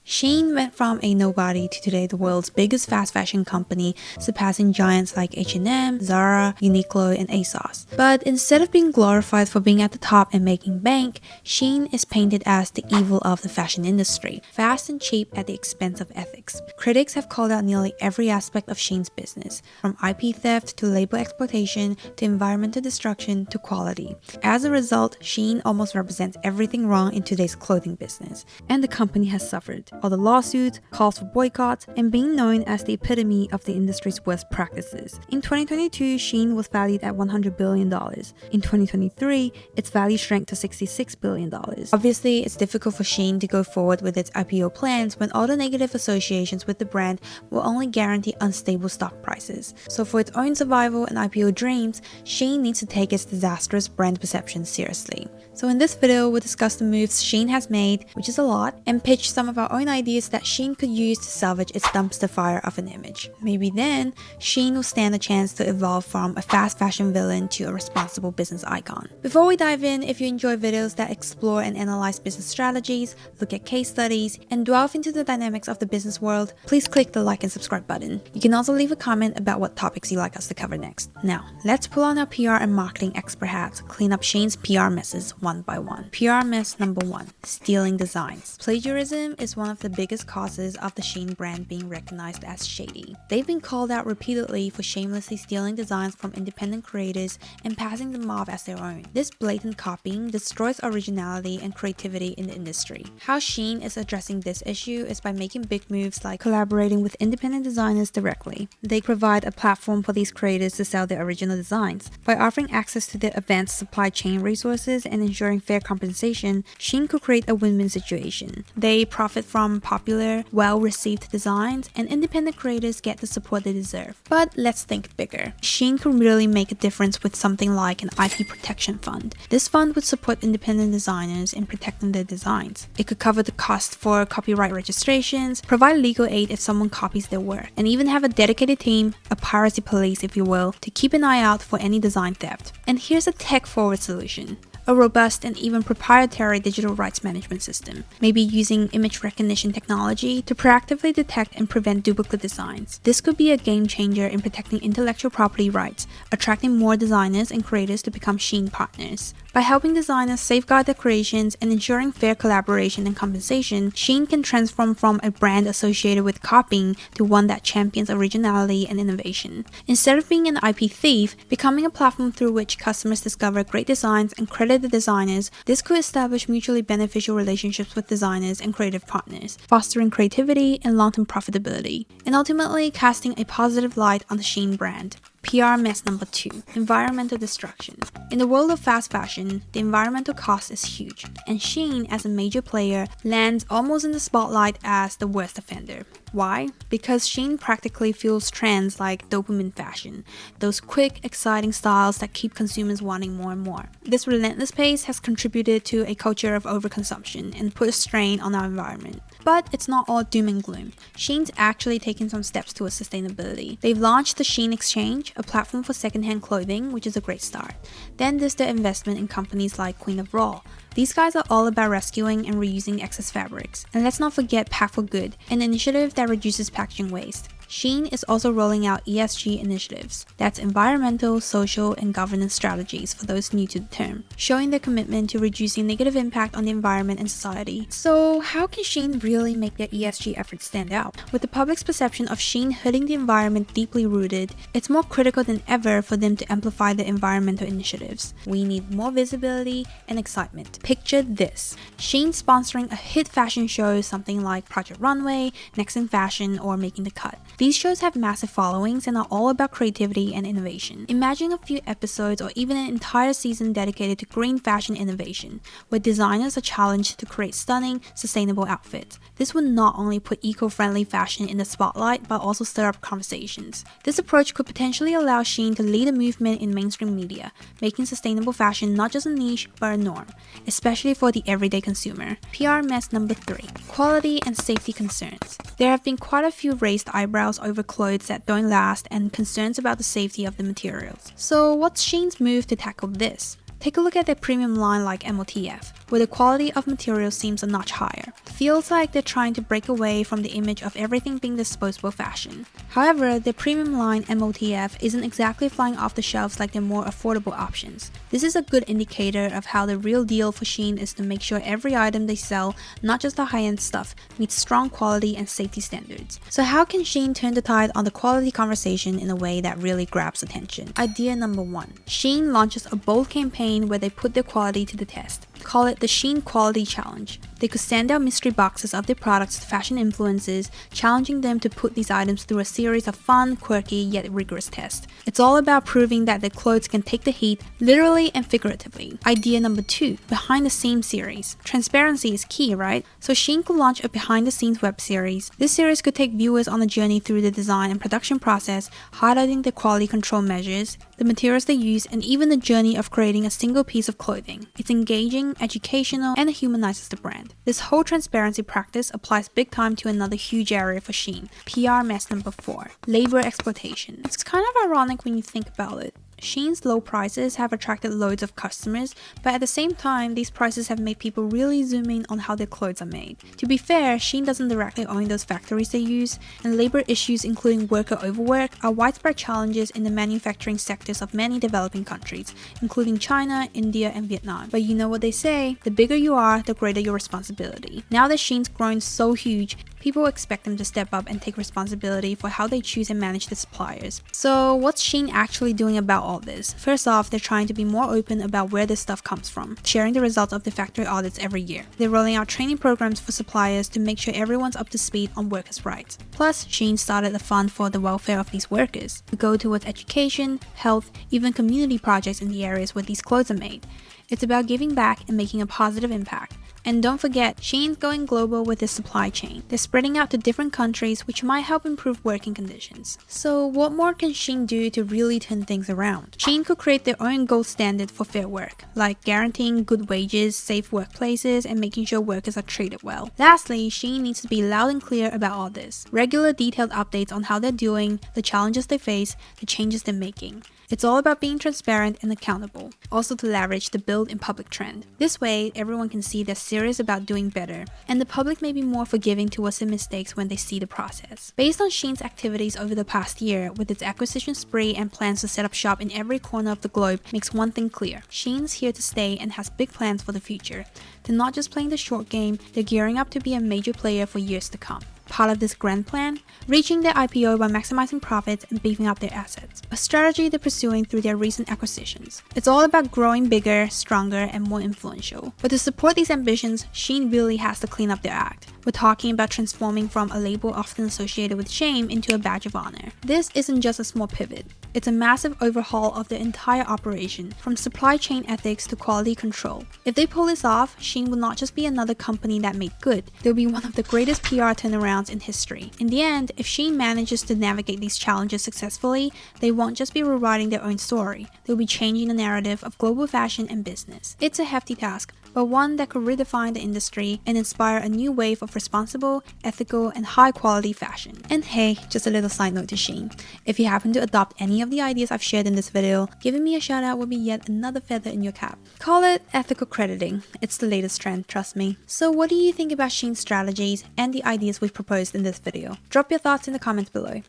Shein went from a nobody to today the world's biggest fast fashion company, surpassing giants like H&M, Zara, Uniqlo, and ASOS. But instead of being glorified for being at the top and making bank, Shein is painted as the evil of the fashion industry, fast and cheap at the expense of ethics. Critics have called out nearly every aspect of Shein's business, from IP theft to labor exploitation to environmental destruction to quality. As a result, Shein almost represents everything wrong in today's clothing business, and the company has suffered. All the lawsuits, calls for boycotts, and being known as the epitome of the industry's worst practices. In 2022, Shein was valued at $100 billion. In 2023, its value shrank to $66 billion. Obviously, it's difficult for Shein to go forward with its IPO plans when all the negative associations with the brand will only guarantee unstable stock prices. So for its own survival and IPO dreams, Shein needs to take its disastrous brand perception seriously. So in this video, we'll discuss the moves Shein has made, which is a lot, and pitch some of our own ideas that Shein could use to salvage its dumpster fire of an image. Maybe then, Shein will stand a chance to evolve from a fast fashion villain to a responsible business icon. Before we dive in, if you enjoy videos that explore and analyze business strategies, look at case studies, and delve into the dynamics of the business world, please click the like and subscribe button. You can also leave a comment about what topics you'd like us to cover next. Now, let's pull on our PR and marketing expert hats, clean up Shein's PR messes one by one. PR mess number 1. Stealing designs. Plagiarism is one of the biggest causes of the Shein brand being recognized as shady. They've been called out repeatedly for shamelessly stealing designs from independent creators and passing them off as their own. This blatant copying destroys originality and creativity in the industry. How Shein is addressing this issue is by making big moves like collaborating with independent designers directly. They provide a platform for these creators to sell their original designs. By offering access to their advanced supply chain resources and ensuring fair compensation, Shein could create a win-win situation. They profit from popular, well-received designs, and independent creators get the support they deserve. But let's think bigger. Shein could really make a difference with something like an IP protection fund. This fund would support independent designers in protecting their designs. It could cover the cost for copyright registrations, provide legal aid if someone copies their work, and even have a dedicated team, a piracy police if you will, to keep an eye out for any design theft. And here's a tech-forward solution. A robust and even proprietary digital rights management system, maybe using image recognition technology to proactively detect and prevent duplicate designs. This could be a game changer in protecting intellectual property rights, attracting more designers and creators to become Shein partners. By helping designers safeguard their creations and ensuring fair collaboration and compensation, Shein can transform from a brand associated with copying to one that champions originality and innovation. Instead of being an IP thief, becoming a platform through which customers discover great designs and credit the designers, this could establish mutually beneficial relationships with designers and creative partners, fostering creativity and long-term profitability, and ultimately casting a positive light on the Shein brand. PR mess number 2. Environmental destruction. In the world of fast fashion, the environmental cost is huge, and Shein, as a major player, lands almost in the spotlight as the worst offender. Why? Because Shein practically fuels trends like dopamine fashion, those quick, exciting styles that keep consumers wanting more and more. This relentless pace has contributed to a culture of overconsumption and put a strain on our environment. But it's not all doom and gloom. Shein's actually taken some steps towards sustainability. They've launched the Shein Exchange, a platform for secondhand clothing, which is a great start. Then there's their investment in companies like Queen of Raw. These guys are all about rescuing and reusing excess fabrics. And let's not forget Pack for Good, an initiative that reduces packaging waste. Shein is also rolling out ESG initiatives, that's environmental, social, and governance strategies for those new to the term, showing their commitment to reducing negative impact on the environment and society. So how can Shein really make their ESG efforts stand out? With the public's perception of Shein hurting the environment deeply rooted, it's more critical than ever for them to amplify their environmental initiatives. We need more visibility and excitement. Picture this: Shein sponsoring a hit fashion show, something like Project Runway, Next in Fashion, or Making the Cut. These shows have massive followings and are all about creativity and innovation. Imagine a few episodes or even an entire season dedicated to green fashion innovation, where designers are challenged to create stunning, sustainable outfits. This would not only put eco-friendly fashion in the spotlight, but also stir up conversations. This approach could potentially allow Shein to lead a movement in mainstream media, making sustainable fashion not just a niche, but a norm, especially for the everyday consumer. PR mess number 3. Quality and safety concerns. There have been quite a few raised eyebrows over clothes that don't last and concerns about the safety of the materials. So what's Shein's move to tackle this? Take a look at their premium line like MOTF, where the quality of material seems a notch higher. It feels like they're trying to break away from the image of everything being disposable fashion. However, their premium line MOTF isn't exactly flying off the shelves like their more affordable options. This is a good indicator of how the real deal for Shein is to make sure every item they sell, not just the high-end stuff, meets strong quality and safety standards. So how can Shein turn the tide on the quality conversation in a way that really grabs attention? Idea number 1. Shein launches a bold campaign where they put their quality to the test. Call it the Shein Quality Challenge. They could send out mystery boxes of their products to fashion influencers, challenging them to put these items through a series of fun, quirky, yet rigorous tests. It's all about proving that their clothes can take the heat, literally and figuratively. Idea number 2. Behind the scenes series. Transparency is key, right? So Shein could launch a behind the scenes web series. This series could take viewers on a journey through the design and production process, highlighting the quality control measures, the materials they use, and even the journey of creating a single piece of clothing. It's engaging, educational, and it humanizes the brand. This whole transparency practice applies big time to another huge area for Shein, PR mess number 4, labor exploitation. It's kind of ironic when you think about it. Shein's low prices have attracted loads of customers, but at the same time, these prices have made people really zoom in on how their clothes are made. To be fair, Shein doesn't directly own those factories they use, and labor issues including worker overwork are widespread challenges in the manufacturing sectors of many developing countries, including China, India, and Vietnam. But you know what they say, the bigger you are, the greater your responsibility. Now that Shein's grown so huge, people expect them to step up and take responsibility for how they choose and manage the suppliers. So what's Shein actually doing about all this? First off, they're trying to be more open about where this stuff comes from, sharing the results of the factory audits every year. They're rolling out training programs for suppliers to make sure everyone's up to speed on workers' rights. Plus, Shein started a fund for the welfare of these workers to go towards education, health, even community projects in the areas where these clothes are made. It's about giving back and making a positive impact. And don't forget, Shein's going global with their supply chain. They're spreading out to different countries, which might help improve working conditions. So what more can Shein do to really turn things around? Shein could create their own gold standard for fair work, like guaranteeing good wages, safe workplaces, and making sure workers are treated well. Lastly, Shein needs to be loud and clear about all this. Regular detailed updates on how they're doing, the challenges they face, the changes they're making. It's all about being transparent and accountable, also to leverage the build in public trend. This way, everyone can see they're serious about doing better, and the public may be more forgiving towards their mistakes when they see the process. Based on Shein's activities over the past year, with its acquisition spree and plans to set up shop in every corner of the globe, makes one thing clear. Shein's here to stay and has big plans for the future. They're not just playing the short game, they're gearing up to be a major player for years to come. Part of this grand plan, reaching their IPO by maximizing profits and beefing up their assets, a strategy they're pursuing through their recent acquisitions. It's all about growing bigger, stronger, and more influential. But to support these ambitions, Shein really has to clean up their act. We're talking about transforming from a label often associated with shame into a badge of honor. This isn't just a small pivot. It's a massive overhaul of the entire operation, from supply chain ethics to quality control. If they pull this off, Shein will not just be another company that made good, they'll be one of the greatest PR turnarounds in history. In the end, if Shein manages to navigate these challenges successfully, they won't just be rewriting their own story, they'll be changing the narrative of global fashion and business. It's a hefty task, but one that could redefine the industry and inspire a new wave of responsible, ethical, and high-quality fashion. And hey, just a little side note to Shein. If you happen to adopt any of the ideas I've shared in this video, giving me a shout out would be yet another feather in your cap. Call it ethical crediting. It's the latest trend, trust me. So what do you think about Shein's strategies and the ideas we've proposed in this video? Drop your thoughts in the comments below.